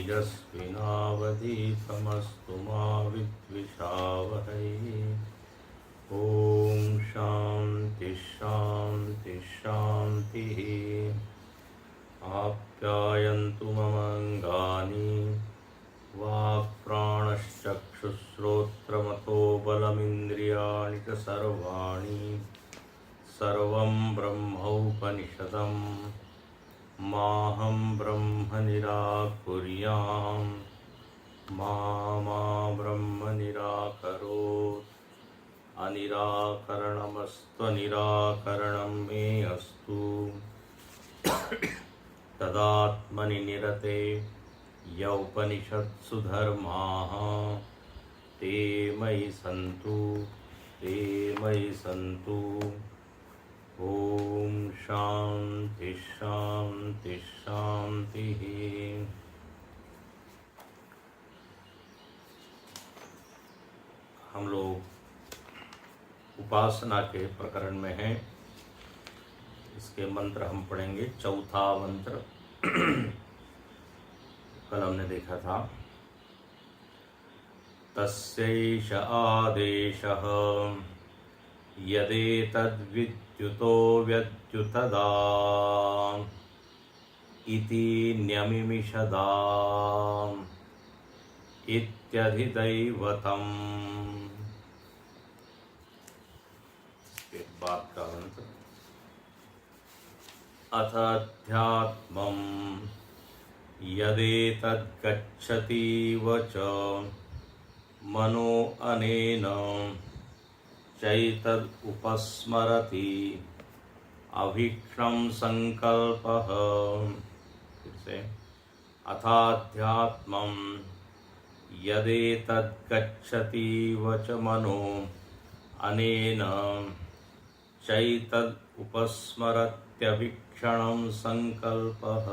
तेजस्विनावधीतमस्तु मा विद्विषावहै। ओम शांति शांति शांति। आप्यायन्तु ममङ्गानि वाक्प्राणश्चक्षुश्रोत्रमतो बलमिन्द्रियाणि च सर्वाणि। सर्वं ब्रह्मोपनिषदं माहं ब्रह्म निराकुर्याम् मा ब्रह्म निराकरोत्। अनिराकरणमस्त्वनिराकरणं मे अस्तु। तदात्मनि निरते यौपनिषत्सु धर्माः ते मयि सन्तु। ओम शांति शांति शांति। हम लोग उपासना के प्रकरण में हैं। इसके मंत्र हम पढ़ेंगे। चौथा मंत्र कल हमने देखा था। तस्यैष आदेशः यदेतद्विद्युतो व्यद्युतदा इति न्यमिमिषदा इत्यधिदैवतम्। इसके बाद का मंत्र। अथ अध्यात्मं यदेतद्गच्छतीव च मनो अनेन चैतदुपस्मरति अभीक्ष्णं संकल्पः। फिर से। अथाध्यात्मं यदेतद्गच्छतीव च मनो अनेन चैतदुपस्मरत्यभीक्षणं संकल्पः।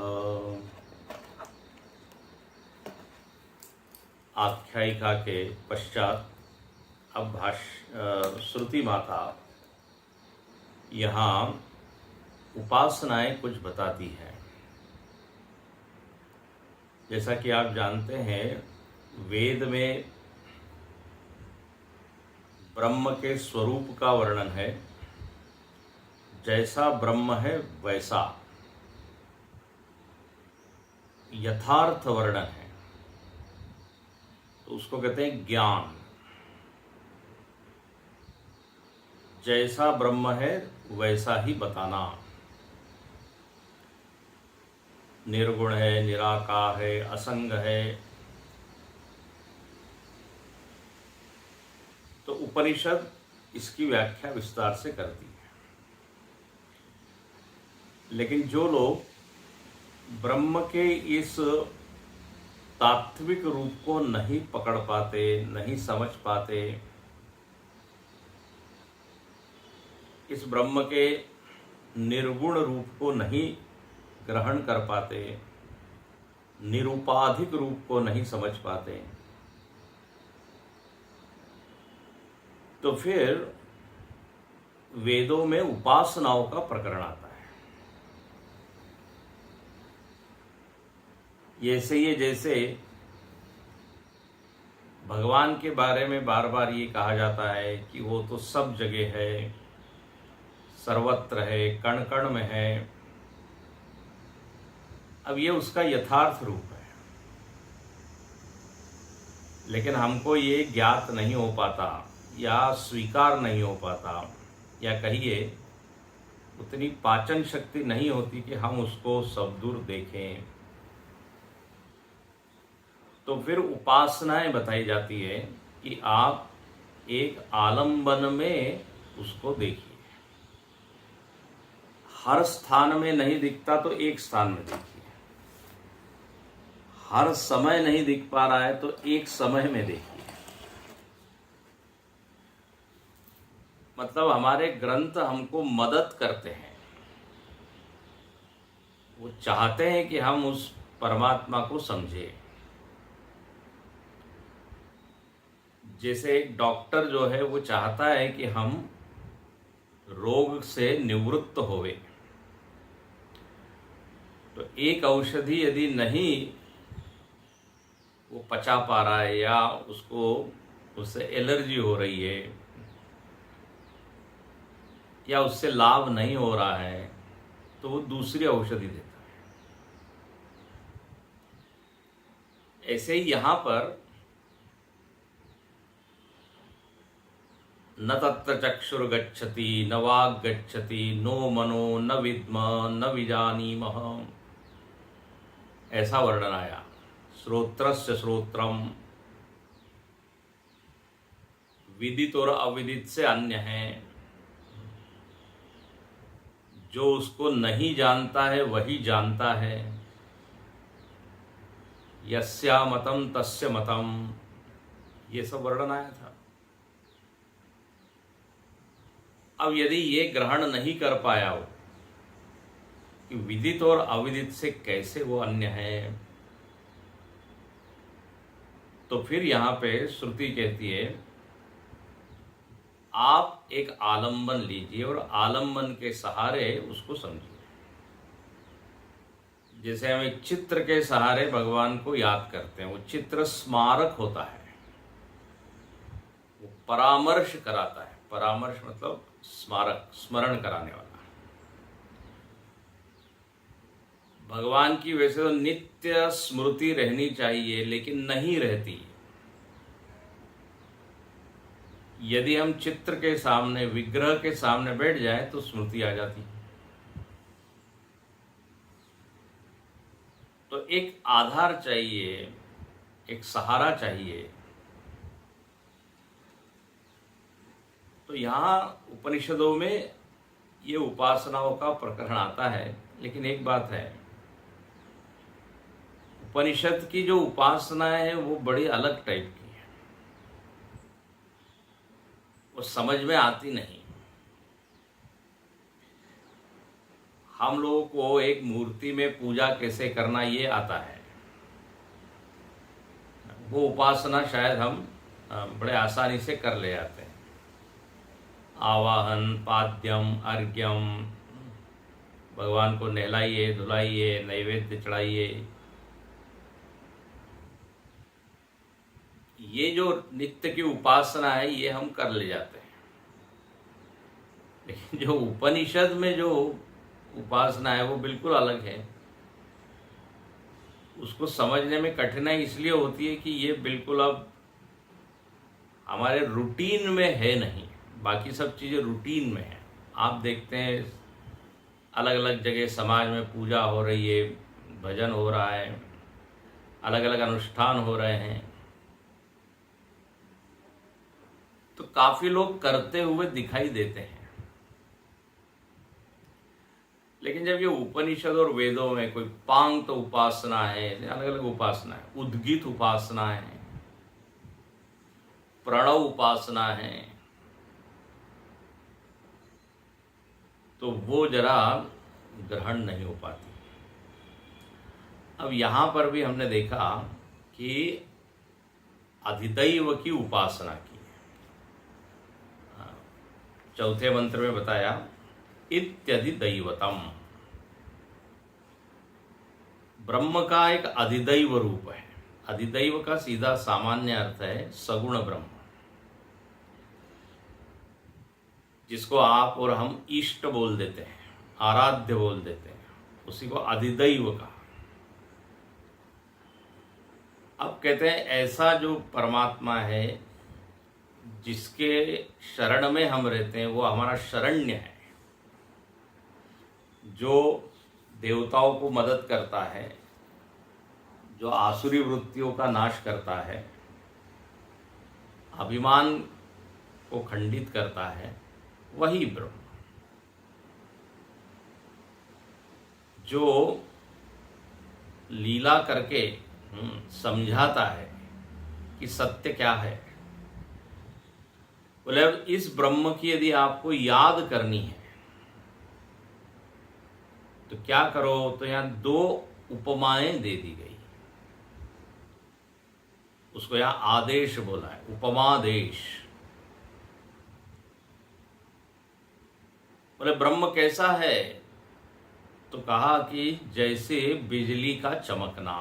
आख्यायिका के पश्चात अब श्रुति माता यहाँ उपासनाएं कुछ बताती है। जैसा कि आप जानते हैं, वेद में ब्रह्म के स्वरूप का वर्णन है। जैसा ब्रह्म है वैसा यथार्थ वर्णन है, तो उसको कहते हैं ज्ञान। जैसा ब्रह्म है वैसा ही बताना। निर्गुण है, निराकार है, असंग है। तो उपनिषद इसकी व्याख्या विस्तार से करती है। लेकिन जो लोग ब्रह्म के इस तात्विक रूप को नहीं पकड़ पाते, नहीं समझ पाते, इस ब्रह्म के निर्गुण रूप को नहीं ग्रहण कर पाते, निरुपाधिक रूप को नहीं समझ पाते, तो फिर वेदों में उपासनाओं का प्रकरण आता है। जैसे भगवान के बारे में बार बार ये कहा जाता है कि वो तो सब जगह है, सर्वत्र है, कण कण में है। अब ये उसका यथार्थ रूप है, लेकिन हमको ये ज्ञात नहीं हो पाता या स्वीकार नहीं हो पाता, या कहिए उतनी पाचन शक्ति नहीं होती कि हम उसको सबदूर देखें। तो फिर उपासनाएं बताई जाती है कि आप एक आलंबन में उसको देखिए। हर स्थान में नहीं दिखता तो एक स्थान में देखिए। हर समय नहीं दिख पा रहा है तो एक समय में देखिए। मतलब हमारे ग्रंथ हमको मदद करते हैं। वो चाहते हैं कि हम उस परमात्मा को समझें। जैसे एक डॉक्टर जो है वो चाहता है कि हम रोग से निवृत्त होवे, तो एक औषधि यदि नहीं वो पचा पा रहा है या उसको उससे एलर्जी हो रही है या उससे लाभ नहीं हो रहा है, तो वो दूसरी औषधि देता है। ऐसे ही यहाँ पर न तत्र चक्षुर्गच्छति न वाग् गच्छति नो मनो न विद्म न विजानीमः, ऐसा वर्णन आया। श्रोत्रस्य श्रोत्रम, विदित और अविदित से अन्य है। जो उसको नहीं जानता है वही जानता है। यस्या मतम तस्य मतम, ये सब वर्णन आया था। अब यदि ये ग्रहण नहीं कर पाया हो कि विदित और अविदित से कैसे वो अन्य है, तो फिर यहाँ पे श्रुति कहती है आप एक आलंबन लीजिए और आलंबन के सहारे उसको समझिए। जैसे हम एक चित्र के सहारे भगवान को याद करते हैं, वो चित्र स्मारक होता है, वो परामर्श कराता है। परामर्श मतलब स्मारक, स्मरण कराने वाला। भगवान की वैसे तो नित्य स्मृति रहनी चाहिए, लेकिन नहीं रहती। यदि हम चित्र के सामने, विग्रह के सामने बैठ जाए तो स्मृति आ जाती। तो एक आधार चाहिए, एक सहारा चाहिए। तो यहाँ उपनिषदों में ये उपासनाओं का प्रकरण आता है। लेकिन एक बात है, उपनिषद की जो उपासनाएं हैं वो बड़ी अलग टाइप की है, वो समझ में आती नहीं। हम लोगों को एक मूर्ति में पूजा कैसे करना ये आता है, वो उपासना शायद हम बड़े आसानी से कर ले जाते हैं। आवाहन, पाद्यम, अर्घ्यम, भगवान को नहलाइए, धुलाइए, नैवेद्य चढ़ाइए, ये जो नित्य की उपासना है ये हम कर ले जाते हैं। लेकिन जो उपनिषद में जो उपासना है वो बिल्कुल अलग है। उसको समझने में कठिनाई इसलिए होती है कि ये बिल्कुल अब हमारे रूटीन में है नहीं। बाकी सब चीज़ें रूटीन में है। आप देखते हैं अलग अलग जगह समाज में पूजा हो रही है, भजन हो रहा है, अलग अलग अनुष्ठान हो रहे हैं, तो काफी लोग करते हुए दिखाई देते हैं। लेकिन जब ये उपनिषद और वेदों में कोई पांक्त उपासना है, अलग अलग उपासना है, उद्गीत उपासना है, प्रणव उपासना है, तो वो जरा ग्रहण नहीं हो पाती। अब यहां पर भी हमने देखा कि अधिदैव की उपासना की। चौथे मंत्र में बताया इत्यधिदैवतम, ब्रह्म का एक अधिदैव रूप है। अधिदैव का सीधा सामान्य अर्थ है सगुण ब्रह्म, जिसको आप और हम इष्ट बोल देते हैं, आराध्य बोल देते हैं, उसी को अधिदैव का। अब कहते हैं ऐसा जो परमात्मा है जिसके शरण में हम रहते हैं, वो हमारा शरण्य है, जो देवताओं को मदद करता है, जो आसुरी वृत्तियों का नाश करता है, अभिमान को खंडित करता है, वही ब्रह्म। जो लीला करके समझाता है कि सत्य क्या है। बोले अब इस ब्रह्म की यदि आपको याद करनी है तो क्या करो, तो यहां दो उपमाएं दे दी गई। उसको यहां आदेश बोला है, उपमादेश। बोले ब्रह्म कैसा है, तो कहा कि जैसे बिजली का चमकना।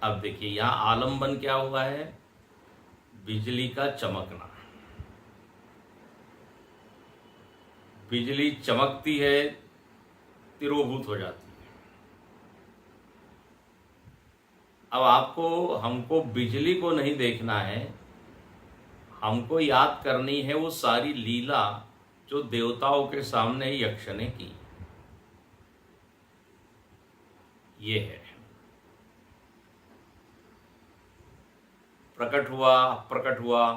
अब देखिए यहाँ आलम्बन क्या हुआ है, बिजली का चमकना। बिजली चमकती है, तिरोभूत हो जाती है। अब आपको हमको बिजली को नहीं देखना है, हमको याद करनी है वो सारी लीला जो देवताओं के सामने यक्ष ने की। ये है प्रकट हुआ, प्रकट हुआ,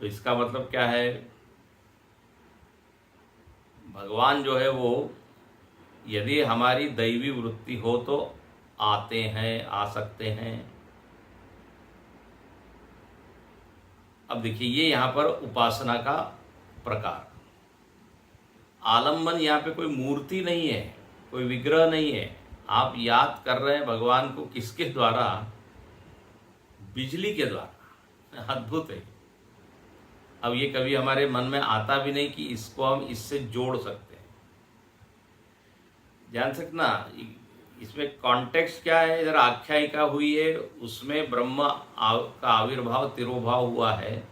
तो इसका मतलब क्या है, भगवान जो है वो यदि हमारी दैवी वृत्ति हो तो आते हैं, आ सकते हैं। अब देखिए ये यहाँ पर उपासना का प्रकार। आलम्बन यहाँ पे कोई मूर्ति नहीं है, कोई विग्रह नहीं है, आप याद कर रहे हैं भगवान को किसके द्वारा, बिजली के द्वारा। अद्भुत है। अब ये कभी हमारे मन में आता भी नहीं कि इसको हम इससे जोड़ सकते हैं। ध्यान सकना, इसमें कॉन्टेक्स्ट क्या है, इधर आख्यायिका हुई है, उसमें ब्रह्म का आविर्भाव, तिरोभाव हुआ है।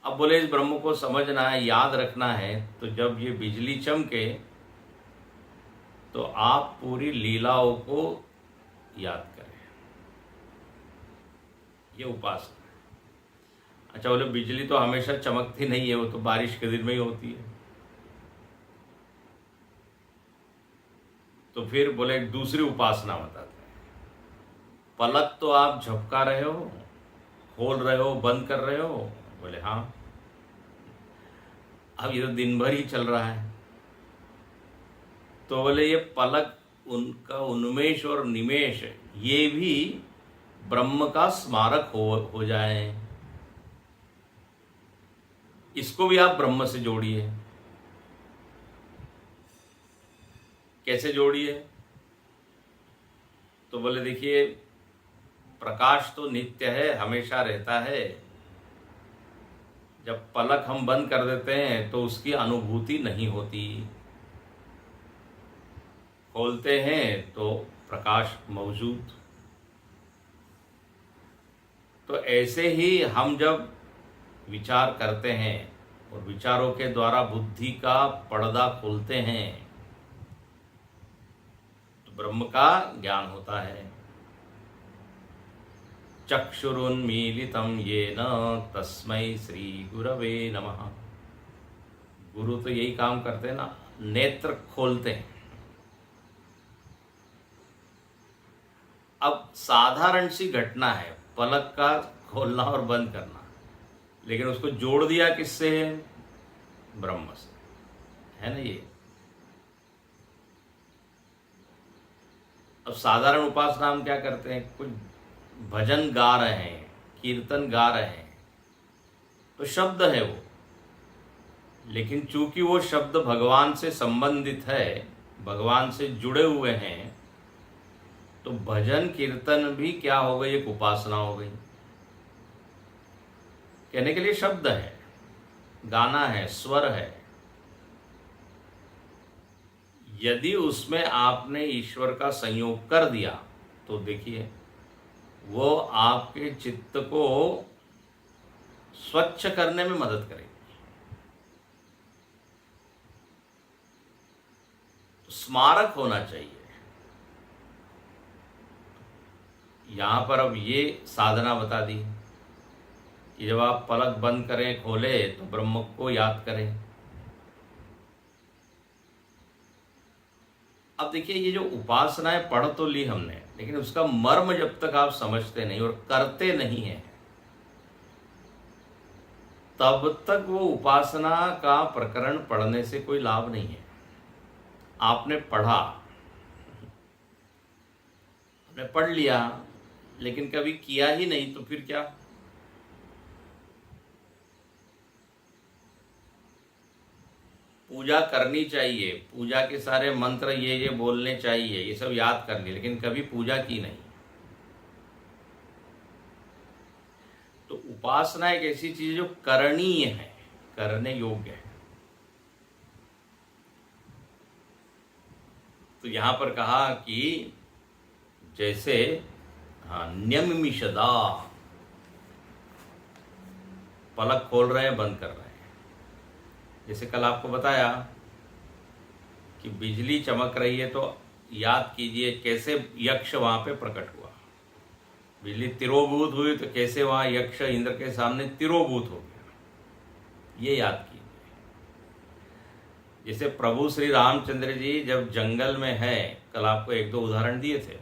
अब बोले इस ब्रह्म को समझना है, याद रखना है, तो जब ये बिजली चमके तो आप पूरी लीलाओं को याद करें। ये उपासना है। अच्छा बोले बिजली तो हमेशा चमकती नहीं है, वो तो बारिश के दिन में ही होती है। तो फिर बोले एक दूसरी उपासना बताते हैं। पलक तो आप झपका रहे हो, खोल रहे हो, बंद कर रहे हो, बोले हाँ। अब ये तो दिन भर ही चल रहा है, तो बोले ये पलक, उनका उन्मेष और निमेष, ये भी ब्रह्म का स्मारक हो जाए। इसको भी आप ब्रह्म से जोड़िए। कैसे जोड़िए, तो बोले देखिए प्रकाश तो नित्य है, हमेशा रहता है। जब पलक हम बंद कर देते हैं तो उसकी अनुभूति नहीं होती, खोलते हैं तो प्रकाश मौजूद। तो ऐसे ही हम जब विचार करते हैं और विचारों के द्वारा बुद्धि का पर्दा खोलते हैं तो ब्रह्म का ज्ञान होता है। चक्षुरुन्मीलितं येन तस्मै श्री गुरवे नमः। गुरु तो यही काम करते हैं ना, नेत्र खोलते हैं। अब साधारण सी घटना है पलक का खोलना और बंद करना, लेकिन उसको जोड़ दिया किससे है, ब्रह्म से, है ना ये। अब साधारण उपासना हम क्या करते हैं, कुछ भजन गा रहे हैं, कीर्तन गा रहे हैं, तो शब्द है वो, लेकिन चूंकि वो शब्द भगवान से संबंधित है, भगवान से जुड़े हुए हैं, तो भजन कीर्तन भी क्या हो गई, एक उपासना हो गई। कहने के लिए शब्द है, गाना है, स्वर है। यदि उसमें आपने ईश्वर का संयोग कर दिया तो देखिए वो आपके चित्त को स्वच्छ करने में मदद करेगी। तो स्मारक होना चाहिए। यहां पर अब ये साधना बता दी कि जब आप पलक बंद करें, खोले, तो ब्रह्म को याद करें। अब देखिए ये जो उपासनाएं पढ़ तो ली हमने, लेकिन उसका मर्म जब तक आप समझते नहीं और करते नहीं हैं, तब तक वो उपासना का प्रकरण पढ़ने से कोई लाभ नहीं है। आपने पढ़ा, आपने पढ़ लिया, लेकिन कभी किया ही नहीं, तो फिर क्या। पूजा करनी चाहिए, पूजा के सारे मंत्र ये बोलने चाहिए, ये सब याद कर लिए, लेकिन कभी पूजा की नहीं। तो उपासना एक ऐसी चीज जो करणीय है, करने योग्य है। तो यहां पर कहा कि जैसे हाँ न्यमिषदा, पलक खोल रहे हैं बंद कर रहे हैं। जैसे कल आपको बताया कि बिजली चमक रही है तो याद कीजिए कैसे यक्ष वहां पे प्रकट हुआ। बिजली तिरोभूत हुई तो कैसे वहां यक्ष इंद्र के सामने तिरोभूत हो गया, ये याद कीजिए। जैसे प्रभु श्री रामचंद्र जी जब जंगल में है, कल आपको एक दो उदाहरण दिए थे,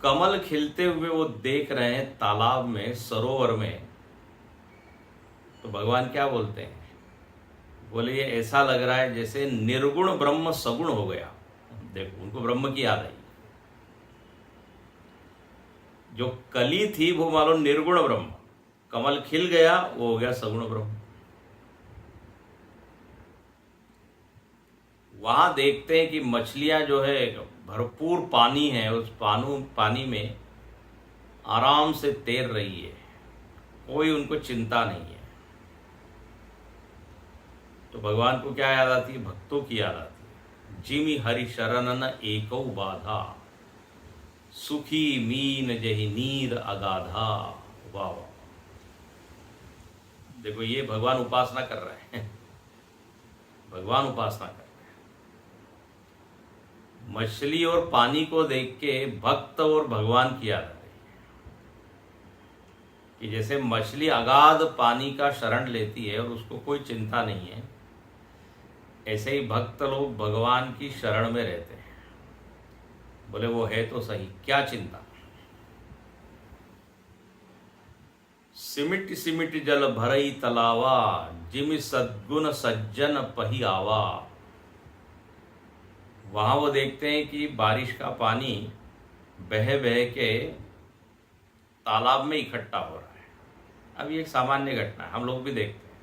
कमल खिलते हुए वो देख रहे हैं तालाब में, सरोवर में, तो भगवान क्या बोलते हैं? बोले ये ऐसा लग रहा है जैसे निर्गुण ब्रह्म सगुण हो गया। देखो उनको ब्रह्म की याद आई। जो कली थी वो मानो निर्गुण ब्रह्म, कमल खिल गया वो हो गया सगुण ब्रह्म। वहां देखते हैं कि मछलियां जो है भरपूर पानी है, उस पानी में आराम से तैर रही है, कोई उनको चिंता नहीं है। तो भगवान को क्या याद आती है? भक्तों की याद आती है। जिमि हरि शरणन एको बाधा, सुखी मीन जहि नीर अगाधा। वाह वाह, देखो ये भगवान उपासना कर रहे हैं, भगवान उपासना कर रहे हैं। मछली और पानी को देख के भक्त और भगवान की याद आ रही है कि जैसे मछली अगाध पानी का शरण लेती है और उसको कोई चिंता नहीं है, ऐसे ही भक्त लोग भगवान की शरण में रहते हैं। बोले वो है तो सही, क्या चिंता। सिमिट सिमिट जल भरई तलावा, जिमि सद्गुण सज्जन पही आवा। वहां वो देखते हैं कि बारिश का पानी बह बह के तालाब में इकट्ठा हो रहा है। अब ये एक सामान्य घटना है, हम लोग भी देखते हैं,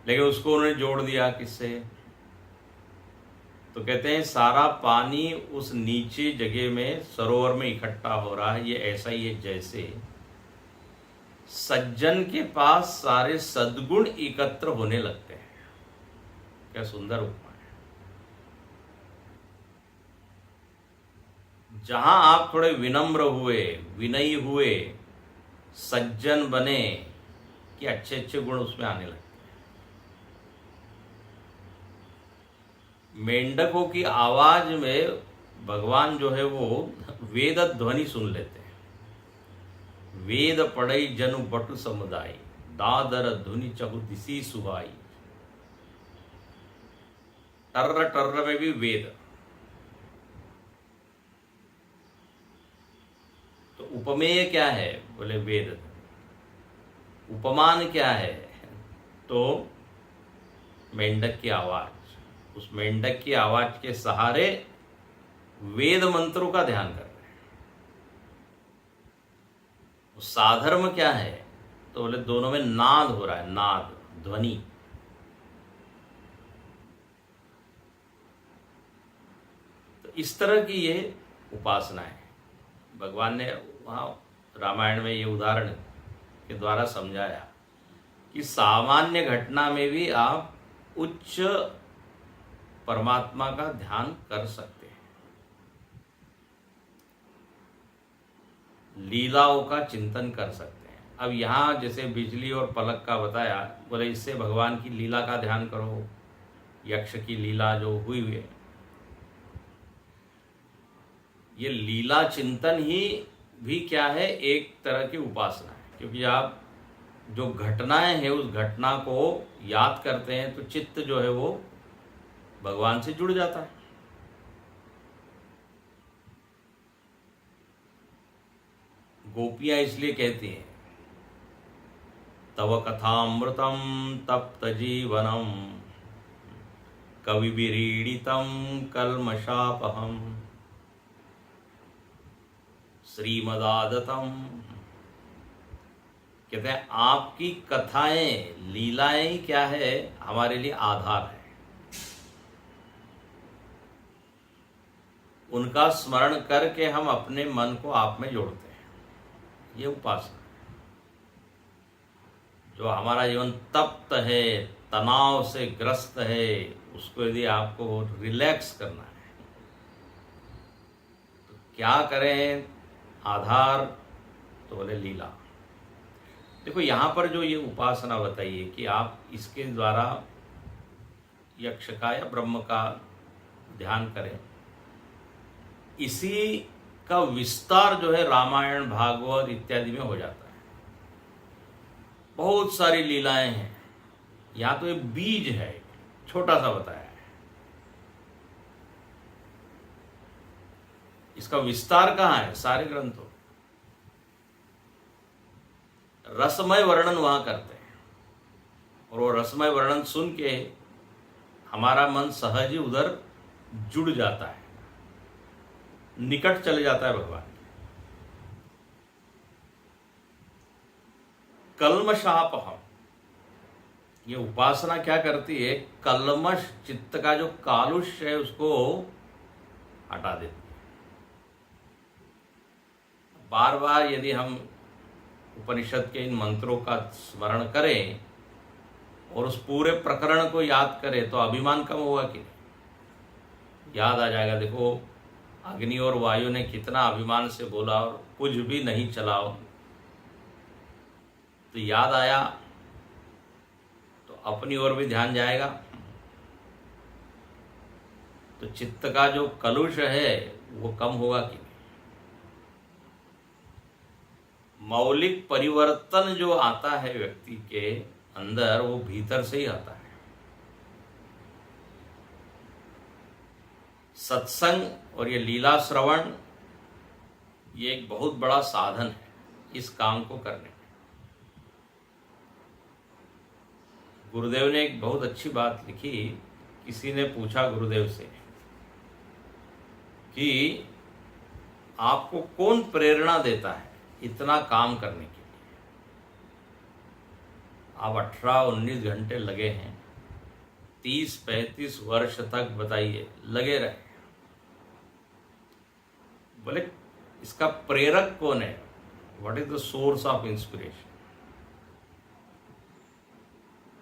लेकिन उसको उन्होंने जोड़ दिया किससे? तो कहते हैं सारा पानी उस नीचे जगह में सरोवर में इकट्ठा हो रहा है। ये ऐसा ही है जैसे सज्जन के पास सारे सद्गुण एकत्र होने लगते हैं। क्या सुंदर उपमा है। जहां आप थोड़े विनम्र हुए, विनयी हुए, सज्जन बने, कि अच्छे अच्छे गुण उसमें आने लगते हैं। मेंढकों की आवाज में भगवान जो है वो वेद ध्वनि सुन लेते हैं। वेद पढ़ई जनु बटु समुदाय, दादर धुनि चहु दिसी सुहाई। टर्र टर्र में भी वेद। तो उपमेय क्या है? बोले वेद। उपमान क्या है? तो मेंढक की आवाज। उस मेंढक की आवाज के सहारे वेद मंत्रों का ध्यान कर रहे हैं। साधर्म क्या है? तो बोले दोनों में नाद हो रहा है, नाद, ध्वनि। तो इस तरह की ये उपासना है। भगवान ने वहां रामायण में ये उदाहरण के द्वारा समझाया कि सामान्य घटना में भी आप उच्च परमात्मा का ध्यान कर सकते हैं, लीलाओं का चिंतन कर सकते हैं। अब यहाँ जैसे बिजली और पलक का बताया, बोले इससे भगवान की लीला का ध्यान करो। यक्ष की लीला जो हुई है, ये लीला चिंतन ही भी क्या है? एक तरह की उपासना है। क्योंकि आप जो घटनाएं हैं उस घटना को याद करते हैं तो चित्त जो है वो भगवान से जुड़ जाता है। गोपियां इसलिए कहती हैं तव कथामृतम तप्त जीवनम, कवि विरीडितम कल्मषापहम, श्रीमदादतम। कहते हैं आपकी कथाएं, लीलाएं ही क्या है? हमारे लिए आधार है। उनका स्मरण करके हम अपने मन को आप में जोड़ते हैं। ये उपासना। जो हमारा जीवन तप्त है, तनाव से ग्रस्त है, उसको यदि आपको रिलैक्स करना है, क्या करें आधार, तो बोले लीला। देखो यहाँ पर जो ये उपासना बताइए कि आप इसके द्वारा यक्ष का या ब्रह्म का ध्यान करें, इसी का विस्तार जो है रामायण भागवत इत्यादि में हो जाता है। बहुत सारी लीलाएं हैं, यहाँ तो एक बीज है, छोटा सा बताया है। इसका विस्तार कहाँ है? सारे ग्रंथों। रसमय वर्णन वहां करते हैं, और वो रसमय वर्णन सुन के हमारा मन सहज ही उधर जुड़ जाता है, निकट चले जाता है भगवान के। कल्मषापहम, ये उपासना क्या करती है? कल्मष, चित्त का जो कालुष्य है उसको हटा देती है। बार बार यदि हम उपनिषद के इन मंत्रों का स्मरण करें और उस पूरे प्रकरण को याद करें तो अभिमान कम होगा कि नहीं? याद आ जाएगा। देखो अग्नि और वायु ने कितना अभिमान से बोला और कुछ भी नहीं चलाओ, तो याद आया तो अपनी ओर भी ध्यान जाएगा। तो चित्त का जो कलुष है वो कम होगा कि नहीं? मौलिक परिवर्तन जो आता है व्यक्ति के अंदर वो भीतर से ही आता है। सत्संग और ये लीला श्रवण ये एक बहुत बड़ा साधन है इस काम को करने में। गुरुदेव ने एक बहुत अच्छी बात लिखी। किसी ने पूछा गुरुदेव से कि आपको कौन प्रेरणा देता है इतना काम करने के लिए? आप 18-19 घंटे लगे हैं, 30-35 वर्ष तक बताइए लगे रहे। बोले इसका प्रेरक कौन है? What is the source of inspiration?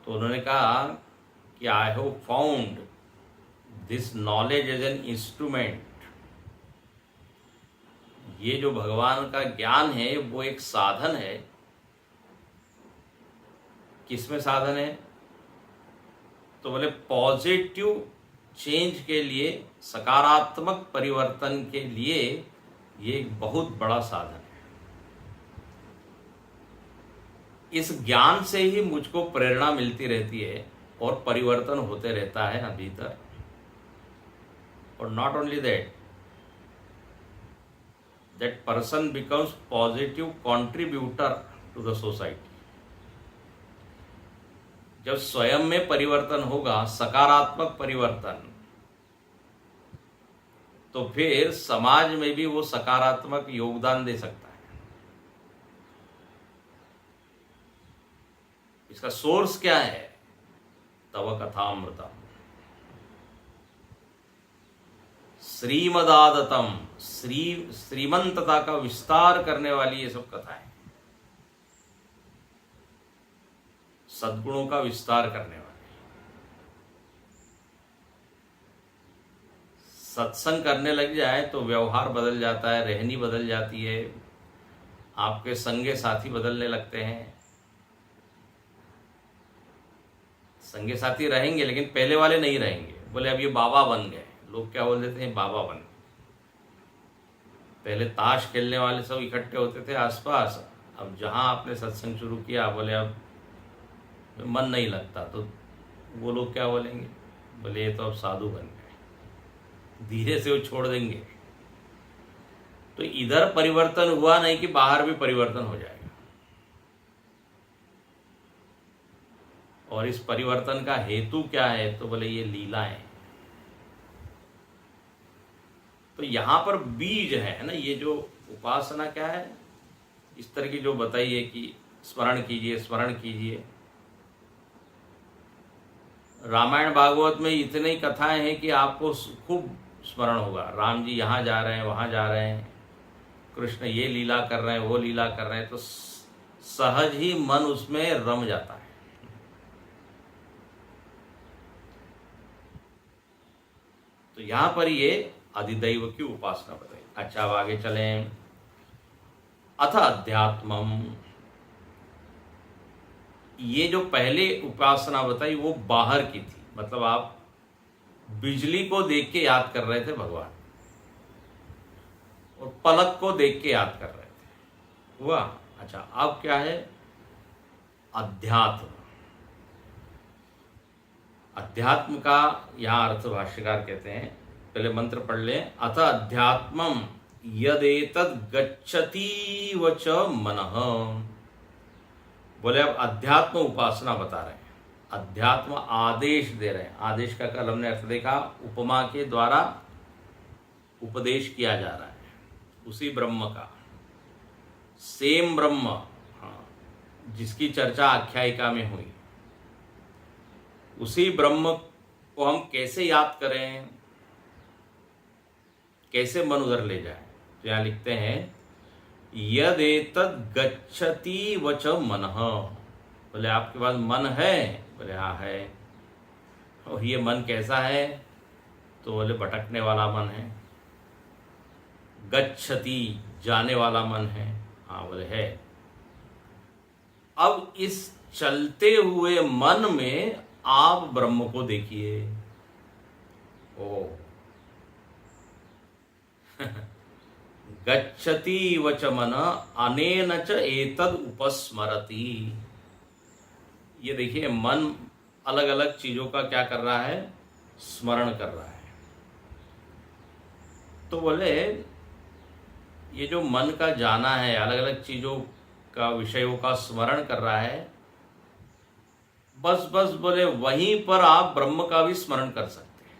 तो उन्होंने कहा कि I have found this knowledge as an instrument. ये जो भगवान का ज्ञान है वो एक साधन है। किसमें साधन है? तो बोले पॉजिटिव चेंज के लिए, सकारात्मक परिवर्तन के लिए ये एक बहुत बड़ा साधन है। इस ज्ञान से ही मुझको प्रेरणा मिलती रहती है और परिवर्तन होते रहता है भीतर। और not only that, that person becomes positive contributor to the society. जब स्वयं में परिवर्तन होगा, सकारात्मक परिवर्तन, तो फिर समाज में भी वो सकारात्मक योगदान दे सकता है। इसका सोर्स क्या है? तव कथामृतम श्रीमदादतम, श्रीमंतता का विस्तार करने वाली ये सब कथाएं, सद्गुणों का विस्तार करने वाली। सत्संग करने लग जाए तो व्यवहार बदल जाता है, रहनी बदल जाती है, आपके संगे साथी बदलने लगते हैं। संगे साथी रहेंगे लेकिन पहले वाले नहीं रहेंगे। बोले अब ये बाबा बन गए, लोग क्या बोल देते हैं? बाबा बन। पहले ताश खेलने वाले सब इकट्ठे होते थे आसपास, अब जहां आपने सत्संग शुरू किया बोले अब मन नहीं लगता, तो वो लोग क्या बोलेंगे? बोले ये तो अब साधु बन गए, धीरे से वो छोड़ देंगे। तो इधर परिवर्तन हुआ नहीं कि बाहर भी परिवर्तन हो जाएगा। और इस परिवर्तन का हेतु क्या है? तो बोले ये लीलाएं। तो यहां पर बीज है ना, ये जो उपासना क्या है, इस तरह की जो बताइए कि स्मरण कीजिए, स्मरण कीजिए। रामायण भागवत में इतनी कथाएं हैं कि आपको खूब स्मरण होगा। राम जी यहाँ जा रहे हैं, वहाँ जा रहे हैं, कृष्ण ये लीला कर रहे हैं, वो लीला कर रहे हैं, तो सहज ही मन उसमें रम जाता है। तो यहाँ पर ये अधिदैव की उपासना बताई। अच्छा, अब आगे चलें। अथ अध्यात्मम, ये जो पहले उपासना बताई वो बाहर की थी, मतलब आप बिजली को देख के याद कर रहे थे भगवान, और पलक को देख के याद कर रहे थे, हुआ। अच्छा, अब क्या है? अध्यात्म। अध्यात्म का यहां अर्थ भाष्यकार कहते हैं, पहले मंत्र पढ़ लें। अथ अध्यात्मम यदेतद् गच्छति वच मनः। बोले अब अध्यात्म उपासना बता रहे हैं, अध्यात्म आदेश दे रहे हैं। आदेश का कल हमने अर्थ देखा, उपमा के द्वारा उपदेश किया जा रहा है उसी ब्रह्म का, सेम ब्रह्म, हाँ, जिसकी चर्चा आख्यायिका में हुई, उसी ब्रह्म को हम कैसे याद करें, कैसे मन उधर ले जाए। तो यहां लिखते हैं यदेतद् गच्छति वच मनः। बोले आपके पास मन है? बोले हाँ है। और ये मन कैसा है? तो बोले भटकने वाला मन है। गच्छति, जाने वाला मन है। हाँ, बोले है। अब इस चलते हुए मन में आप ब्रह्म को देखिए। ओ गच्छति वच मन अनेन च एतद् उपस्मरति। ये देखिए, मन अलग अलग चीजों का क्या कर रहा है? स्मरण कर रहा है। तो बोले ये जो मन का जाना है, अलग अलग चीजों का, विषयों का स्मरण कर रहा है, बस बस बोले वहीं पर आप ब्रह्म का भी स्मरण कर सकते हैं।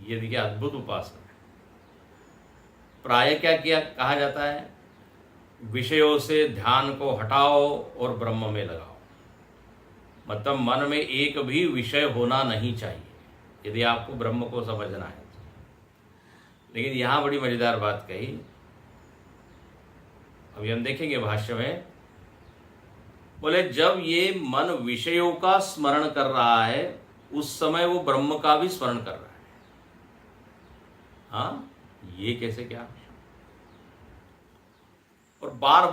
ये देखिए अद्भुत उपासना है। प्राय क्या किया कहा जाता है? विषयों से ध्यान को हटाओ और ब्रह्म में लगाओ। मतलब मन में एक भी विषय होना नहीं चाहिए यदि आपको ब्रह्म को समझना है। लेकिन यहां बड़ी मजेदार बात कही, अभी हम देखेंगे भाष्य में। बोले जब ये मन विषयों का स्मरण कर रहा है, उस समय वो ब्रह्म का भी स्मरण कर रहा है। हाँ, ये कैसे क्या? और बार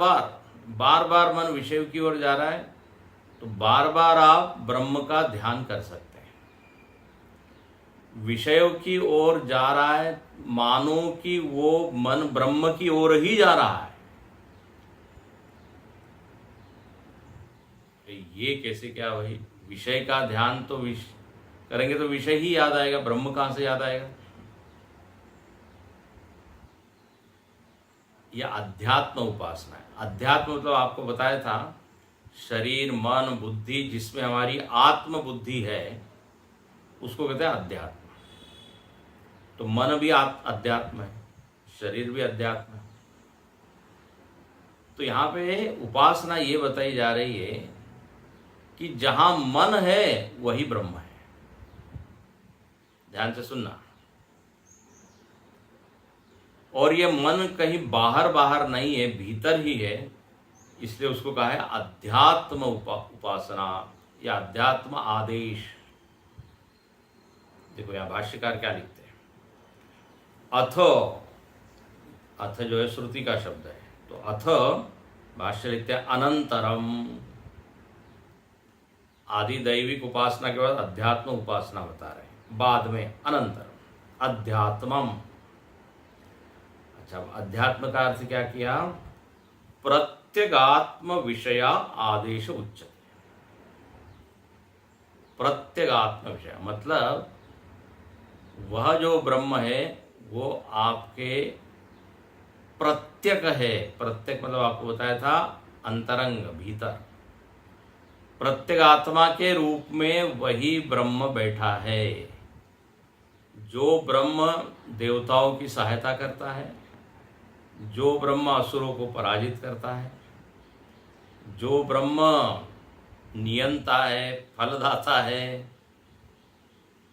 बार मन विषयों की ओर जा रहा है, तो बार बार आप ब्रह्म का ध्यान कर सकते हैं। विषयों की ओर जा रहा है, मानो कि वो मन ब्रह्म की ओर ही जा रहा है। ये कैसे क्या? भाई विषय का ध्यान तो करेंगे तो विषय ही याद आएगा, ब्रह्म कहां से याद आएगा? यह अध्यात्म उपासना है। अध्यात्म मतलब आपको बताया था, शरीर मन बुद्धि जिसमें हमारी आत्म बुद्धि है उसको कहते हैं अध्यात्म। तो मन भी अध्यात्म है, शरीर भी अध्यात्म है। तो यहां पे उपासना ये बताई जा रही है कि जहां मन है वही ब्रह्म है। ध्यान से सुनना। और ये मन कहीं बाहर नहीं है, भीतर ही है, इसलिए उसको कहा है अध्यात्म उपासना या अध्यात्म आदेश। देखो यहां भाष्यकार क्या लिखते हैं। अथ जो है श्रुति का शब्द है, तो अथ भाष्य लिखते हैं अनंतरम। आदि दैविक उपासना के बाद अध्यात्म उपासना बता रहे हैं, बाद में अनंतरम अध्यात्मम। अच्छा, अध्यात्म का अर्थ क्या किया? प्रत्यगात्म विषया आदेश उच्चते। प्रत्यगात्म विषय मतलब वह जो ब्रह्म है वो आपके प्रत्यक है। प्रत्यक मतलब आपको बताया था अंतरंग, भीतर। प्रत्यगात्मा के रूप में वही ब्रह्म बैठा है। जो ब्रह्म देवताओं की सहायता करता है, जो ब्रह्म असुरों को पराजित करता है, जो ब्रह्म नियंता है, फलदाता है,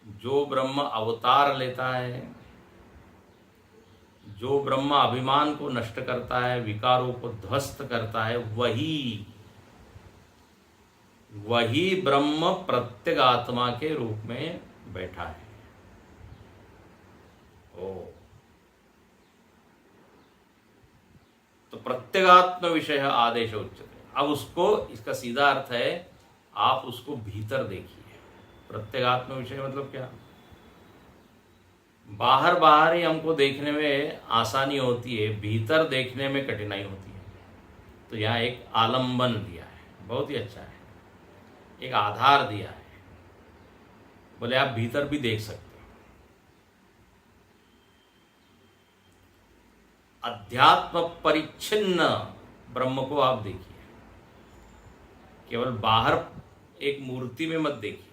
जो ब्रह्म अवतार लेता है, जो ब्रह्म अभिमान को नष्ट करता है, विकारों को ध्वस्त करता है, वही ब्रह्म प्रत्यगात्मा के रूप में बैठा है। ओ, तो प्रत्यगात्म विषय आदेश उच्चते। अब उसको, इसका सीधा अर्थ है आप उसको भीतर देखिए। प्रत्यगात्म विषय मतलब क्या? बाहर बाहर ही हमको देखने में आसानी होती है, भीतर देखने में कठिनाई होती है। तो यहाँ एक आलंबन दिया है, बहुत ही अच्छा है, एक आधार दिया है। बोले आप भीतर भी देख सकते हो। अध्यात्म परिच्छिन्न ब्रह्म को आप देखिए, केवल बाहर एक मूर्ति में मत देखिए,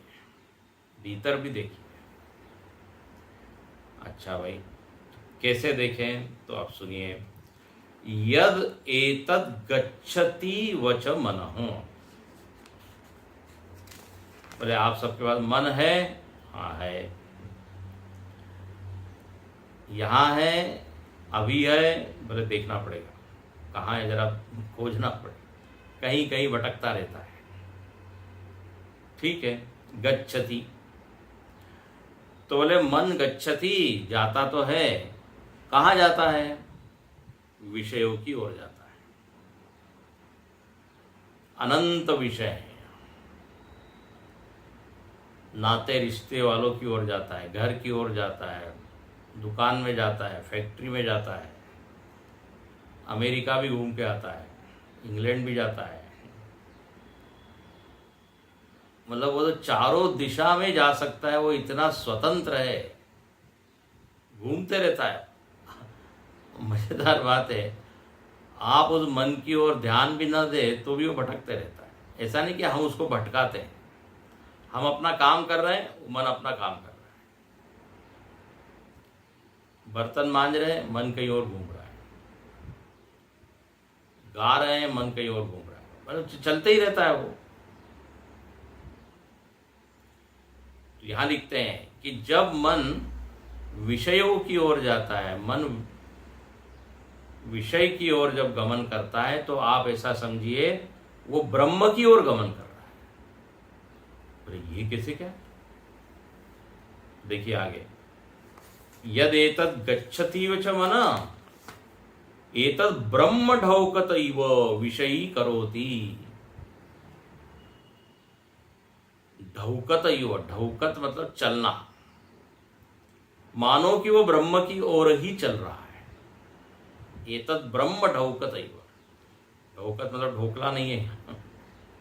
भीतर भी देखिए। अच्छा भाई, कैसे देखें? तो आप सुनिए। यद एतद गच्छति वच मनः। बोले आप सबके पास मन है? हाँ है। यहाँ है, अभी है? बोले देखना पड़ेगा कहाँ है, जरा खोजना पड़ेगा, कहीं कहीं भटकता रहता है। ठीक है, गच्छति, तो बोले मन गच्छति, जाता तो है, कहाँ जाता है? विषयों की ओर जाता है। अनंत विषय है, नाते रिश्ते वालों की ओर जाता है, घर की ओर जाता है, दुकान में जाता है, फैक्ट्री में जाता है, अमेरिका भी घूम के आता है, इंग्लैंड भी जाता है। मतलब वो तो चारों दिशा में जा सकता है, वो इतना स्वतंत्र है, घूमते रहता है। मजेदार बात है, आप उस मन की ओर ध्यान भी न दे तो भी वो भटकते रहता है। ऐसा नहीं कि हम उसको भटकाते हैं, हम अपना काम कर रहे हैं, मन अपना काम कर रहा है। बर्तन मांज रहे हैं, मन कहीं और घूम रहा है, गा रहे हैं, मन कहीं और घूम रहा है, मतलब चलते ही रहता है वो। यहां लिखते हैं कि जब मन विषयों की ओर जाता है, मन विषय की ओर जब गमन करता है, तो आप ऐसा समझिए वो ब्रह्म की ओर गमन कर रहा है। अरे ये कैसे? क्या? देखिए आगे, यद एतद गच्छति वच मनः एतद ब्रह्म ढौकत इव विषयी करोति। ढौकत इव, ढौकत मतलब चलना, मानो कि वो ब्रह्म की ओर ही चल रहा है। एतद ब्रह्म ढौकत इव, ढौकत मतलब ढोकला नहीं है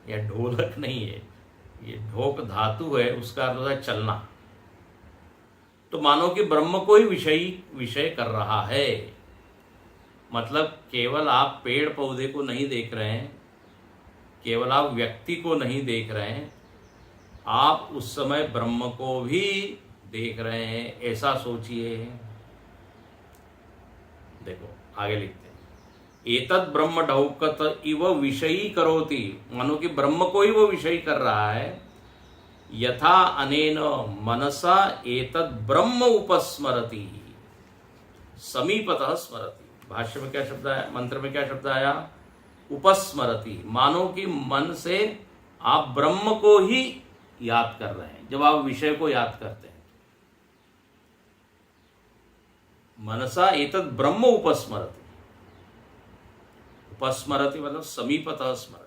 या ढोलक नहीं है, ये ढोक धातु है, उसका अर्थ होता है चलना। तो मानो कि ब्रह्म को ही विषय कर रहा है। मतलब केवल आप पेड़ पौधे को नहीं देख रहे हैं, केवल आप व्यक्ति को नहीं देख रहे हैं, आप उस समय ब्रह्म को भी देख रहे हैं, ऐसा सोचिए। देखो आगे लिखते हैं, एतद ब्रह्म ढौकत इव विषयी करोति, मानो कि ब्रह्म को ही वो विषयी कर रहा है। यथा अनेन मनसा एतद ब्रह्म उपस्मरति समीपतः स्मरति। भाष्य में क्या शब्द आया, मंत्र में क्या शब्द आया? उपस्मरति, मानो कि मन से आप ब्रह्म को ही याद कर रहे हैं। जब आप विषय को याद करते हैं, मनसा एतद ब्रह्म उपस्मरति, उपस्मरति मतलब समीपतः स्मरति।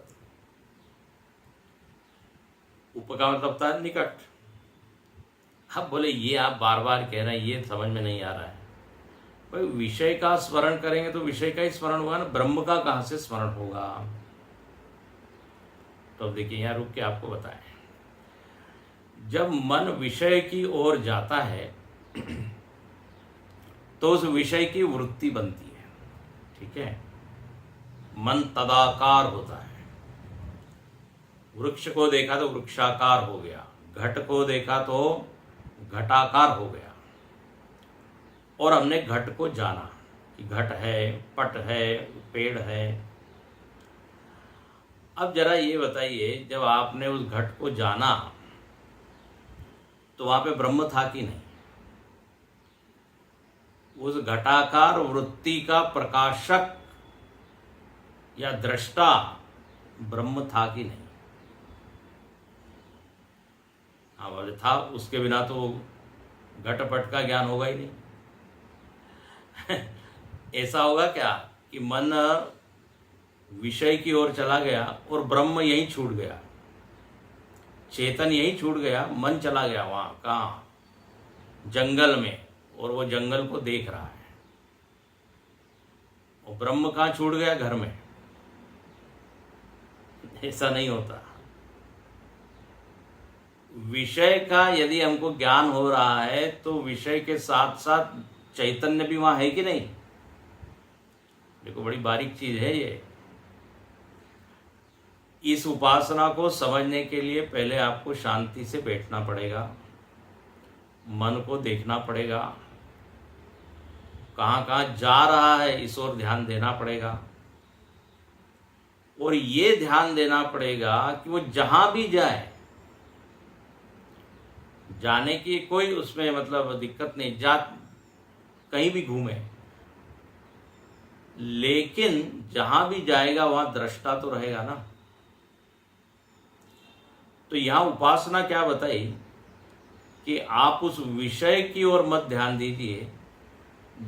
उप का मतलब था निकट। अब बोले ये आप बार बार कह रहे हैं, ये समझ में नहीं आ रहा है। भाई विषय का स्मरण करेंगे तो विषय का ही स्मरण होगा ना, ब्रह्म का कहां से स्मरण होगा? तो अब देखिए यहां रुक के आपको बताएं, जब मन विषय की ओर जाता है तो उस विषय की वृत्ति बनती है। ठीक है, मन तदाकार होता है। वृक्ष को देखा तो वृक्षाकार हो गया, घट को देखा तो घटाकार हो गया, और हमने घट को जाना कि घट है, पट है, पेड़ है। अब जरा ये बताइए, जब आपने उस घट को जाना तो वहां पे ब्रह्म था कि नहीं? उस घटाकार वृत्ति का प्रकाशक या दृष्टा ब्रह्म था कि नहीं? हाँ बोले था, उसके बिना तो घटपट का ज्ञान होगा ही नहीं। ऐसा होगा क्या कि मन विषय की ओर चला गया और ब्रह्म यहीं छूट गया, चेतन यहीं छूट गया, मन चला गया वहां कहाँ, जंगल में, और वो जंगल को देख रहा है। और ब्रह्म कहाँ छूट गया, घर में। ऐसा नहीं होता। विषय का यदि हमको ज्ञान हो रहा है तो विषय के साथ साथ चैतन्य भी वहां है कि नहीं। देखो बड़ी बारीक चीज है ये। इस उपासना को समझने के लिए पहले आपको शांति से बैठना पड़ेगा, मन को देखना पड़ेगा, कहाँ कहाँ जा रहा है इस ओर ध्यान देना पड़ेगा। और ये ध्यान देना पड़ेगा कि वो जहां भी जाए, जाने की कोई उसमें मतलब दिक्कत नहीं, जा कहीं भी घूमे, लेकिन जहां भी जाएगा वहां दृष्टा तो रहेगा ना। तो यहां उपासना क्या बताई कि आप उस विषय की ओर मत ध्यान दीजिए,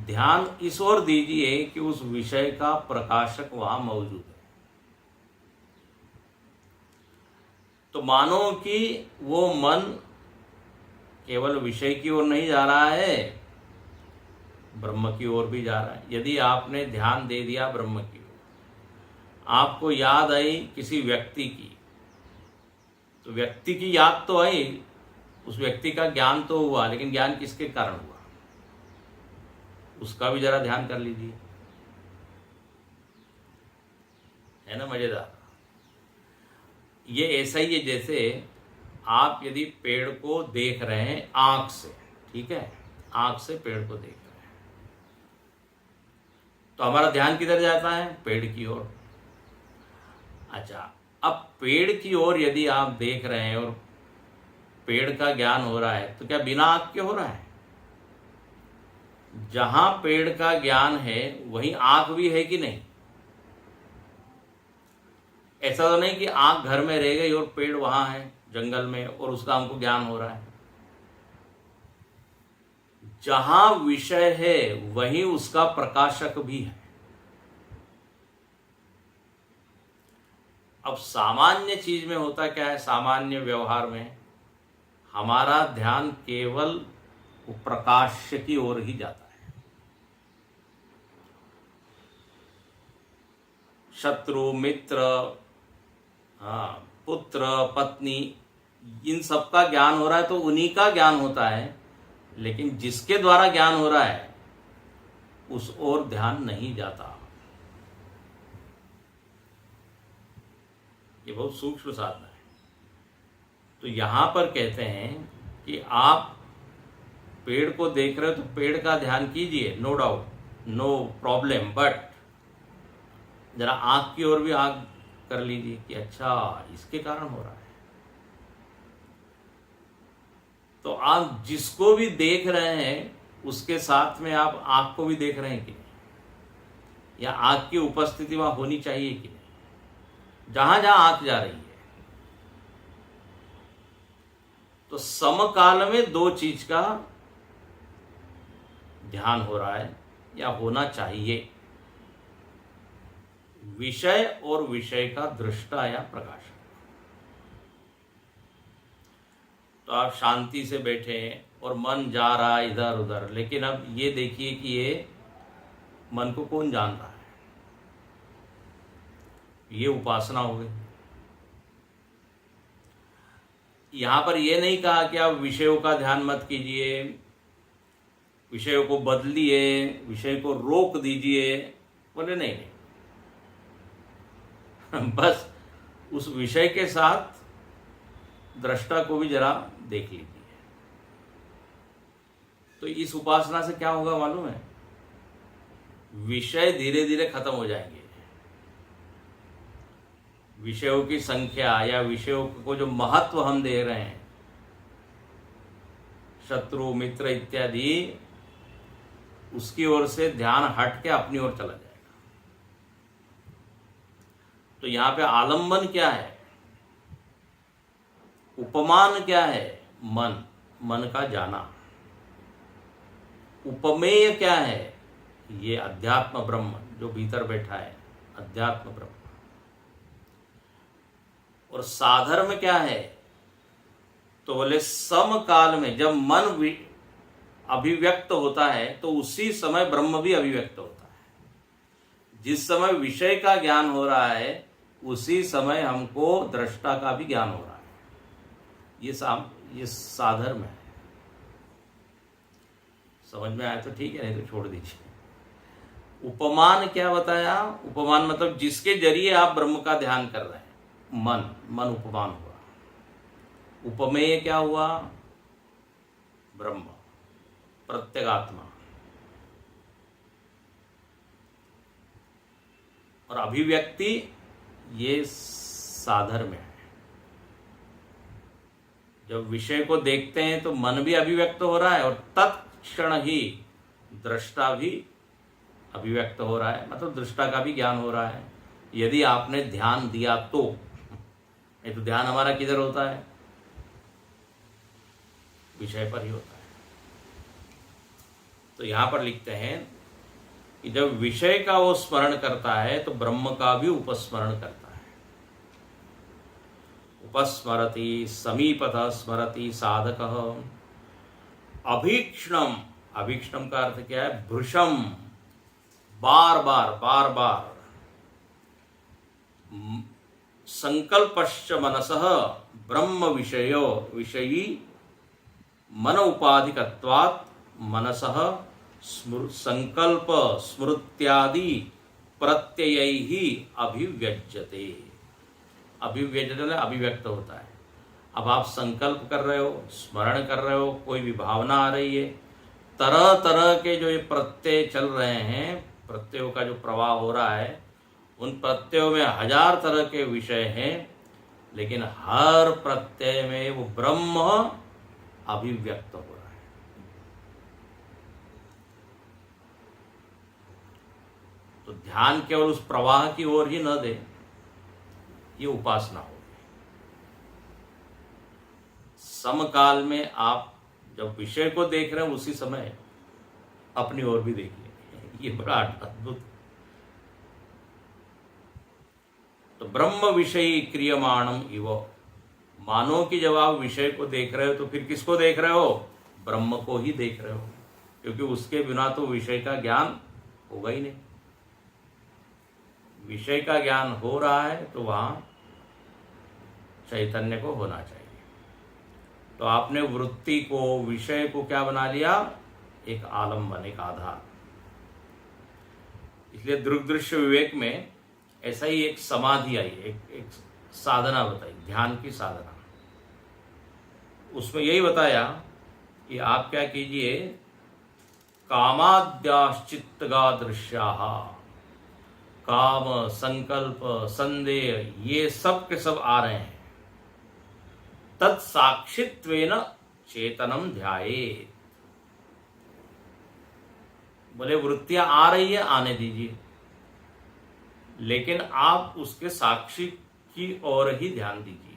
ध्यान इस ओर दीजिए कि उस विषय का प्रकाशक वहां मौजूद है। तो मानो कि वो मन केवल विषय की ओर नहीं जा रहा है, ब्रह्म की ओर भी जा रहा है। यदि आपने ध्यान दे दिया ब्रह्म की ओर, आपको याद आई किसी व्यक्ति की, तो व्यक्ति की याद तो आई, उस व्यक्ति का ज्ञान तो हुआ, लेकिन ज्ञान किसके कारण हुआ उसका भी जरा ध्यान कर लीजिए। है ना मजेदार। ये ऐसा ही है जैसे आप यदि पेड़ को देख रहे हैं आंख से, ठीक है, आंख से पेड़ को देख रहे हैं, तो हमारा ध्यान किधर जाता है, पेड़ की ओर। अच्छा, अब पेड़ की ओर यदि आप देख रहे हैं और पेड़ का ज्ञान हो रहा है, तो क्या बिना आंख के हो रहा है। जहां पेड़ का ज्ञान है वहीं आंख भी है कि नहीं। ऐसा तो नहीं कि आंख घर में रह गई और पेड़ वहां है जंगल में और उसका हमको ज्ञान हो रहा है। जहां विषय है वहीं उसका प्रकाशक भी है। अब सामान्य चीज में होता क्या है, सामान्य व्यवहार में हमारा ध्यान केवल प्रकाश की ओर ही जाता है। शत्रु, मित्र, पुत्र, पत्नी, इन सब का ज्ञान हो रहा है तो उन्हीं का ज्ञान होता है, लेकिन जिसके द्वारा ज्ञान हो रहा है उस ओर ध्यान नहीं जाता। ये बहुत सूक्ष्म साधना है। तो यहां पर कहते हैं कि आप पेड़ को देख रहे हो तो पेड़ का ध्यान कीजिए, no doubt, no problem, but जरा आंख की ओर भी आंख कर लीजिए कि अच्छा इसके कारण हो रहा है। तो आप जिसको भी देख रहे हैं उसके साथ में आप आंख को भी देख रहे हैं कि नहीं, या आंख की उपस्थिति वहां होनी चाहिए कि नहीं, जहां जहां आंख जा रही है। तो समकाल में दो चीज का ध्यान हो रहा है या होना चाहिए, विषय और विषय का दृष्टा या प्रकाशक। तो आप शांति से बैठे हैं और मन जा रहा है इधर उधर, लेकिन अब ये देखिए कि ये मन को कौन जान रहा है। ये उपासना हो गई। यहां पर यह नहीं कहा कि आप विषयों का ध्यान मत कीजिए, विषयों को बदलिए, विषय को रोक दीजिए, बोले नहीं नहीं, बस उस विषय के साथ दृष्टा को भी जरा देख लीजिए। तो इस उपासना से क्या होगा मालूम है, विषय धीरे धीरे खत्म हो जाएंगे। विषयों की संख्या या विषयों को जो महत्व हम दे रहे हैं, शत्रु, मित्र इत्यादि, उसकी ओर से ध्यान हट के अपनी ओर चला जाएगा। तो यहां पे आलंबन क्या है, उपमान क्या है, मन, मन का जाना। उपमेय क्या है, ये अध्यात्म ब्रह्म जो भीतर बैठा है, अध्यात्म ब्रह्म। और साधर्म क्या है? तो बोले समकाल में जब मन अभिव्यक्त होता है तो उसी समय ब्रह्म भी अभिव्यक्त होता है। जिस समय विषय का ज्ञान हो रहा है उसी समय हमको दृष्टा का भी ज्ञान हो रहा है। ये साधर्म है। समझ में आया तो ठीक है, नहीं तो छोड़ दीजिए। उपमान क्या बताया? उपमान मतलब जिसके जरिए आप ब्रह्म का ध्यान कर रहे हैं, मन उपमान हुआ। उपमेय क्या हुआ? ब्रह्म, प्रत्यगात्मा। और अभिव्यक्ति ये साधर्म है। जब विषय को देखते हैं तो मन भी अभिव्यक्त हो रहा है और तत्क्षण ही दृष्टा भी अभिव्यक्त हो रहा है, मतलब दृष्टा का भी ज्ञान हो रहा है, यदि आपने ध्यान दिया तो। नहीं तो ध्यान हमारा किधर होता है? विषय पर ही होता है। तो यहां पर लिखते हैं कि जब विषय का वो स्मरण करता है तो ब्रह्म का भी उपस्मरण करता है। उपस्मरति समीपतः स्मरति साधकः अभीक्ष्णम। अभीक्ष्णम का अर्थ क्या है? भृशम, बार बार संकल्पश्च मनसः ब्रह्म विषयी मन उपाधिकत्वात् मनसः संकल्प स्मृत्यादि प्रत्ययैः अभिव्यज्यते। अभिव्यक्त होता है। अब आप संकल्प कर रहे हो, स्मरण कर रहे हो, कोई भी भावना आ रही है, तरह तरह के जो ये प्रत्यय चल रहे हैं, प्रत्ययों का जो प्रवाह हो रहा है, उन प्रत्ययों में हजार तरह के विषय हैं, लेकिन हर प्रत्यय में वो ब्रह्म अभिव्यक्त हो रहा है। तो ध्यान केवल उस प्रवाह की ओर ही न दे, ये उपासना होगी। समकाल में आप जब विषय को देख रहे हैं उसी समय अपनी ओर भी देखिए, ये बड़ा अद्भुत। तो ब्रह्म विषयी क्रियमाणम इव, मानो कि जब आप विषय को देख रहे हो तो फिर किसको देख रहे हो? ब्रह्म को ही देख रहे हो, क्योंकि उसके बिना तो विषय का ज्ञान होगा ही नहीं। विषय का ज्ञान हो रहा है तो वहां चैतन्य को होना चाहिए। तो आपने वृत्ति को, विषय को क्या बना लिया? एक आलम्बन, एक आधार। इसलिए दृग्दृश्य विवेक में ऐसा ही एक समाधि आई, एक साधना बताई, ध्यान की साधना। उसमें यही बताया कि आप क्या कीजिए, कामाद्याश्चित्तगा दृश्याः, काम, संकल्प, संदेह, ये सब के सब आ रहे हैं, तत्साक्षित्वेन चेतनम ध्यायेत्। बोले वृत्तियां आ रही है, आने दीजिए, लेकिन आप उसके साक्षी की ओर ही ध्यान दीजिए।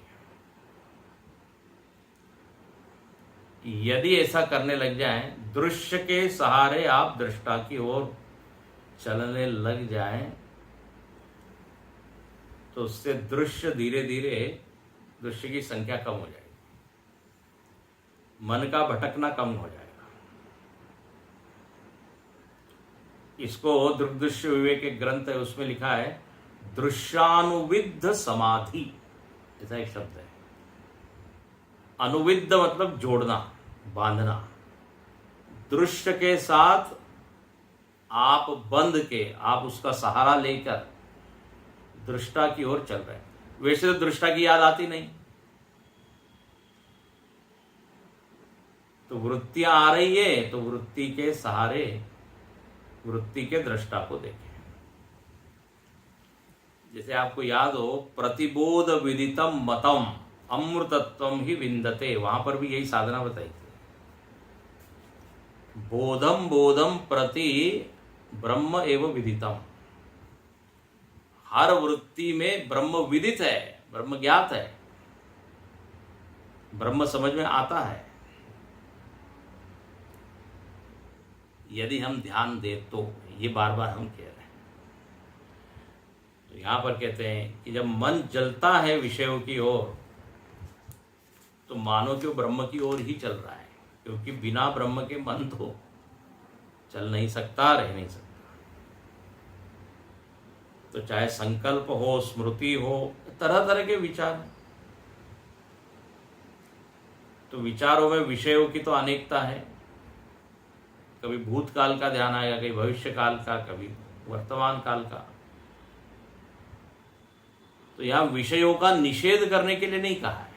यदि ऐसा करने लग जाएं, दृश्य के सहारे आप दृष्टा की ओर चलने लग जाएं, तो उससे दृश्य धीरे धीरे, दृश्य की संख्या कम हो जाएगी, मन का भटकना कम हो जाएगा। इसको दृग्दृश्य विवेक एक ग्रंथ है, उसमें लिखा है दृश्यानुविद्ध समाधि, ऐसा एक शब्द है। अनुविद्ध मतलब जोड़ना, बांधना। दृश्य के साथ आप बंध के, आप उसका सहारा लेकर दृष्टा की ओर चल रहे हैं। वैसे तो दृष्टा की याद आती नहीं, तो वृत्तियां आ रही है तो वृत्ति के सहारे वृत्ति के दृष्टा को देखें। जैसे आपको याद हो, प्रतिबोध विदितम मतम अमृतत्वम ही विंदते, वहां पर भी यही साधना बताई थी। बोधम बोधम प्रति ब्रह्म एवं विदितम। हर वृत्ति में ब्रह्म विदित है, ब्रह्म ज्ञात है, ब्रह्म समझ में आता है। यदि हम ध्यान दें तो, ये बार बार हम कह रहे हैं। तो यहाँ पर कहते हैं कि जब मन जलता है विषयों की ओर, तो मानो कि वो ब्रह्म की ओर ही चल रहा है, क्योंकि बिना ब्रह्म के मन तो चल नहीं सकता, रह नहीं सकता। तो चाहे संकल्प हो, स्मृति हो, तरह तरह के विचार। तो विचारों में विषयों की तो अनेकता है। कभी भूतकाल का ध्यान आएगा, कभी भविष्य काल का, कभी वर्तमान काल का। तो यहां विषयों का निषेध करने के लिए नहीं कहा है।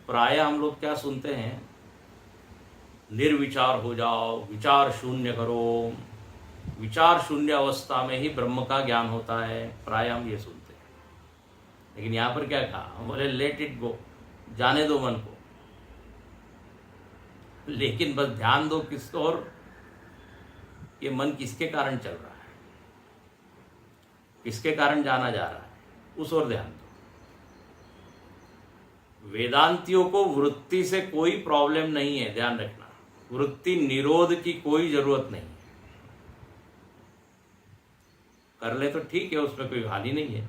प्राय हम लोग क्या सुनते हैं, निर्विचार हो जाओ, विचार शून्य करो, विचार शून्य अवस्था में ही ब्रह्म का ज्ञान होता है, प्राय हम ये सुनते हैं। लेकिन यहां पर क्या कहा, हम बोले लेट इट गो, जाने दो मन को, लेकिन बस ध्यान दो किस और, ये मन किसके कारण चल रहा है, किसके कारण जाना जा रहा है, उस ओर ध्यान दो। वेदांतियों को वृत्ति से कोई प्रॉब्लम नहीं है, ध्यान रखना। वृत्ति निरोध की कोई जरूरत नहीं है। कर ले तो ठीक है, उसमें कोई हानि नहीं है।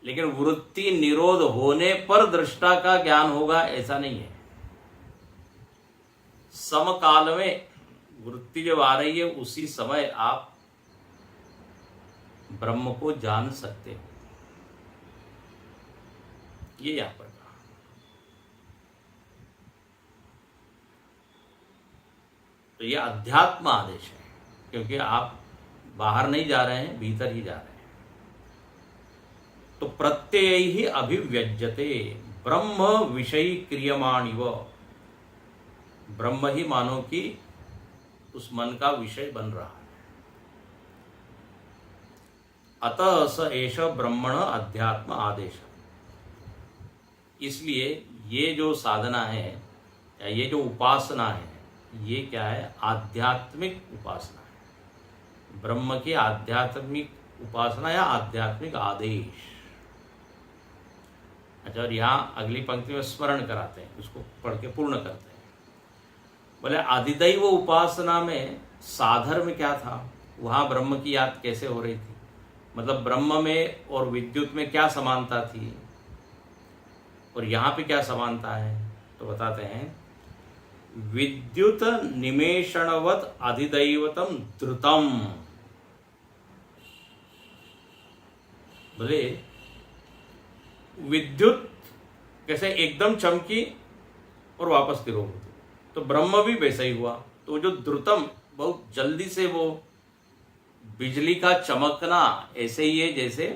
लेकिन वृत्ति निरोध होने पर दृष्टा का ज्ञान होगा, ऐसा नहीं है। समकाल में वृत्ति जब आ रही है, उसी समय आप ब्रह्म को जान सकते हो, ये यहां पर कहा। तो ये अध्यात्म आदेश है, क्योंकि आप बाहर नहीं जा रहे हैं, भीतर ही जा रहे हैं। तो प्रत्यय ही अभिव्यज्यते ब्रह्म विषयी क्रियमाणिव, ब्रह्म ही मानो कि उस मन का विषय बन रहा है। अतः स एष ब्रह्मण अध्यात्म आदेश। इसलिए ये जो साधना है या ये जो उपासना है, ये क्या है, आध्यात्मिक उपासना है। ब्रह्म की आध्यात्मिक उपासना या आध्यात्मिक आदेश। अच्छा, और यहाँ अगली पंक्ति में स्मरण कराते हैं, उसको पढ़ के पूर्ण करते हैं। बोले आदिदैव उपासना में साधर्म क्या था, वहाँ ब्रह्म की याद कैसे हो रही थी, मतलब ब्रह्म में और विद्युत में क्या समानता थी, और यहाँ पे क्या समानता है। तो बताते हैं, विद्युत निमेषणवत अधिदैवतम द्रुतम। बोले विद्युत कैसे एकदम चमकी और वापस तिरोड़ होती, तो ब्रह्म भी वैसा ही हुआ। तो जो द्रुतम, बहुत जल्दी से वो बिजली का चमकना, ऐसे ही है जैसे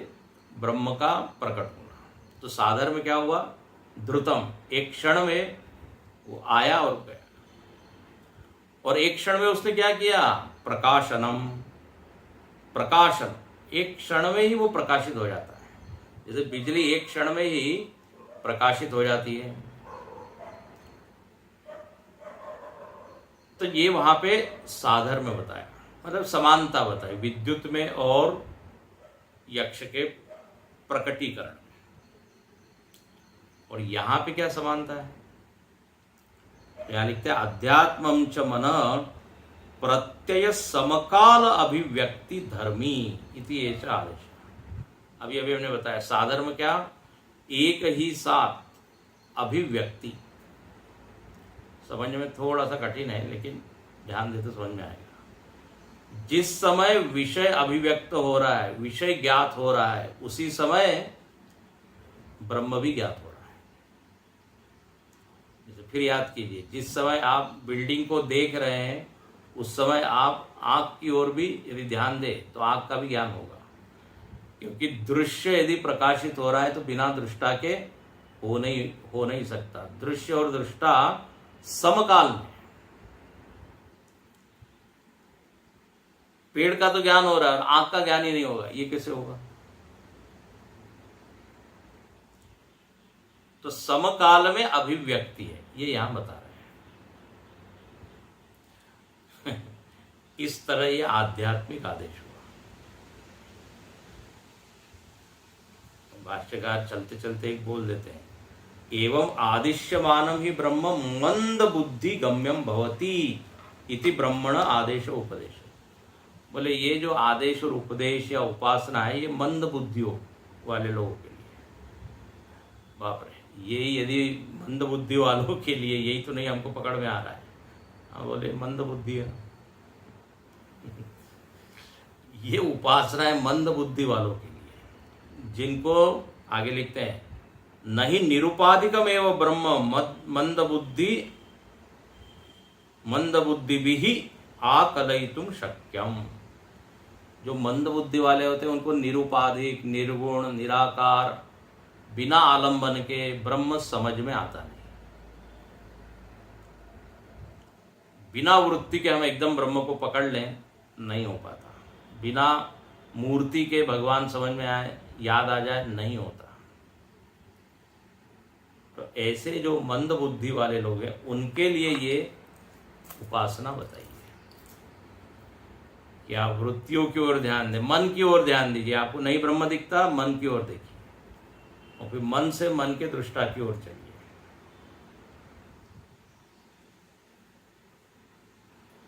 ब्रह्म का प्रकट होना। तो साधर में क्या हुआ, द्रुतम, एक क्षण में वो आया और गया। और एक क्षण में उसने क्या किया, प्रकाशनम, प्रकाशन, एक क्षण में ही वो प्रकाशित हो जाता है। जैसे बिजली एक क्षण में ही प्रकाशित हो जाती है। तो ये वहां पे साधर में बताया, मतलब समानता बताई विद्युत में और यक्ष के प्रकटीकरण। और यहां पे क्या समानता है, यहां लिखते हैं अध्यात्मं च मन प्रत्यय समकाल अभिव्यक्ति धर्मी इति एष आदेश। अभी हमने बताया साधर में क्या, एक ही साथ अभिव्यक्ति। समझने में थोड़ा सा कठिन है, लेकिन ध्यान देते समझ में आएगा। जिस समय विषय अभिव्यक्त हो रहा है, विषय ज्ञात हो रहा है, उसी समय ब्रह्म भी ज्ञात हो रहा है। जैसे फिर याद कीजिए, जिस समय आप बिल्डिंग को देख रहे हैं, उस समय आप आंख की ओर भी यदि ध्यान दें तो आंख का भी ज्ञान होगा, क्योंकि दृश्य यदि प्रकाशित हो रहा है तो बिना दृष्टा के हो नहीं सकता। दृश्य और दृष्टा समकाल में। पेड़ का तो ज्ञान हो रहा है, आंख का ज्ञान ही नहीं होगा, ये कैसे होगा। तो समकाल में अभिव्यक्ति है, ये यहां बता रहे हैं। इस तरह ये आध्यात्मिक आदेश हुआ। भाष्यकार चलते चलते एक बोल देते हैं, एवं आदिश्यमानम ही ब्रह्म मंद बुद्धि गम्यम भवति इति ब्रह्मण आदेश उपदेश। बोले ये जो आदेश और उपदेश या उपासना है ये मंद बुद्धियों वाले लोगों के लिए। बाप रे, ये यदि मंद बुद्धि वालों के लिए यही तो नहीं हमको पकड़ में आ रहा है। हाँ बोले मंद बुद्धि है ये उपासना है मंद बुद्धि वालों के लिए, जिनको आगे लिखते हैं नहीं निरुपाधिकम एवं ब्रह्म मंद बुद्धि भी आकलयितुम शक्यम। जो मंद बुद्धि वाले होते हैं उनको निरुपाधिक, निर्गुण, निराकार, बिना आलंबन के ब्रह्म समझ में आता नहीं। बिना वृत्ति के हम एकदम ब्रह्म को पकड़ लें, नहीं हो पाता। बिना मूर्ति के भगवान समझ में आए, याद आ जाए, नहीं होता। तो ऐसे जो मंद बुद्धि वाले लोग हैं उनके लिए ये उपासना बताइए कि आप वृत्तियों की ओर ध्यान दें, मन की ओर ध्यान दीजिए। आपको नहीं ब्रह्म दिखता, मन की ओर देखिए और फिर मन से मन के दृष्टा की ओर चलिए।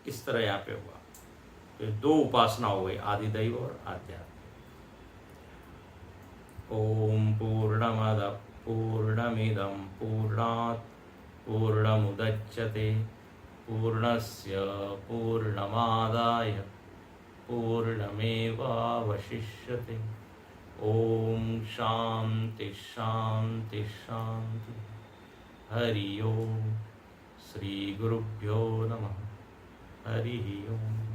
इस तरह यहाँ पे हुआ। तो दो उपासना हो गई, आदिदैव और आध्यात्म। ओम पूर्णमद पूर्णमिदं पूर्णात् पूर्णमुदच्यते पूर्णस्य पूर्णमादाय पूर्णमेवावशिष्यते। ओम शांति शांति शांति। हरि ओम। श्री गुरुभ्यो नमः। हरि ओम।